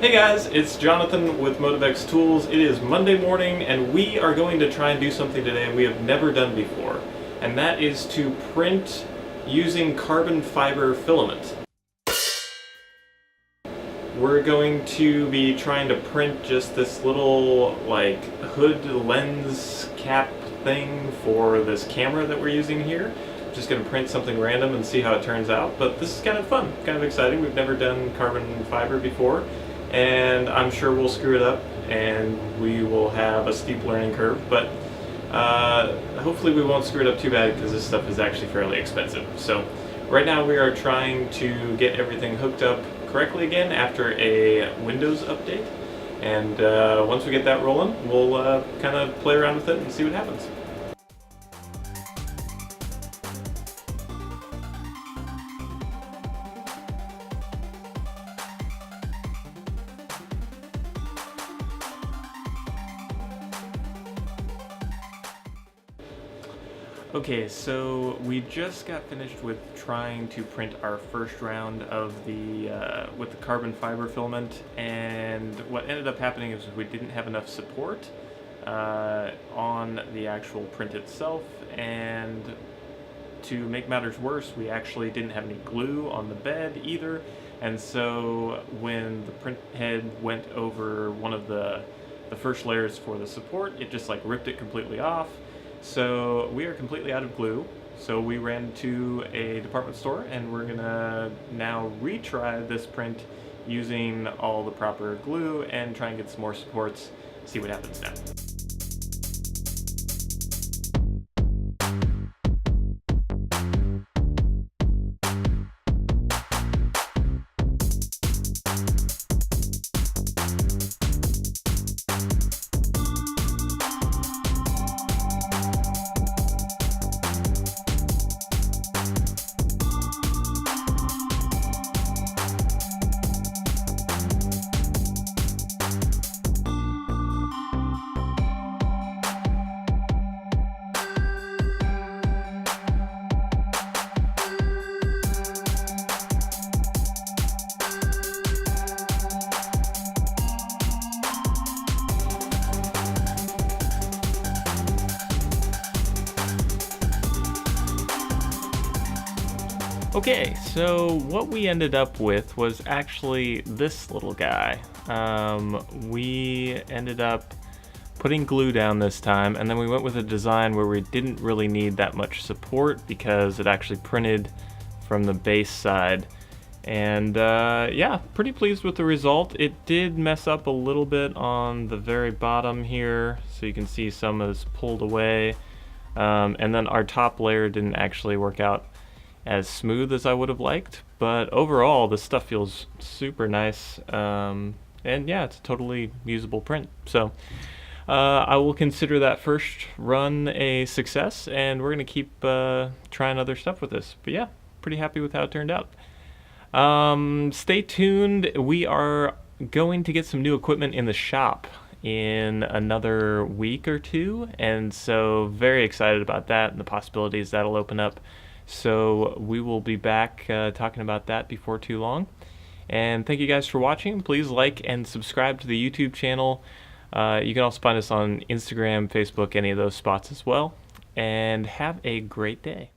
Hey guys, it's Jonathan with Motivx Tools. It is Monday morning and we are going to try and do something today we have never done before, and that is to print using carbon fiber filament. We're going to be trying to print just this little like hood lens cap thing for this camera that we're using here. Just going to print something random and see how it turns out, but this is kind of fun, kind of exciting. We've never done carbon fiber before, and I'm sure we'll screw it up and we will have a steep learning curve, but hopefully we won't screw it up too bad because this stuff is actually fairly expensive. So right now we are trying to get everything hooked up correctly again after a Windows update, and once we get that rolling, we'll kind of play around with it and see what happens. Okay, so we just got finished with trying to print our first round of the with the carbon fiber filament, and what ended up happening is we didn't have enough support on the actual print itself, and to make matters worse, we actually didn't have any glue on the bed either, and so when the print head went over one of the first layers for the support, it just like ripped it completely off. So we are completely out of glue, so we ran to a department store and we're gonna now retry this print using all the proper glue and try and get some more supports, see what happens now. Okay, so what we ended up with was actually this little guy. We ended up putting glue down this time, and then we went with a design where we didn't really need that much support because it actually printed from the base side. And yeah, pretty pleased with the result. It did mess up a little bit on the very bottom here, so you can see some is pulled away. And then our top layer didn't actually work out as smooth as I would have liked, but overall this stuff feels super nice, and yeah, it's a totally usable print. So I will consider that first run a success, and we're gonna keep trying other stuff with this. But yeah, pretty happy with how it turned out. Stay tuned. We are going to get some new equipment in the shop in another week or two, and so very excited about that and the possibilities that'll open up. So we will be back talking about that before too long. And thank you guys for watching. Please like and subscribe to the YouTube channel. You can also find us on Instagram, Facebook, any of those spots as well. And have a great day.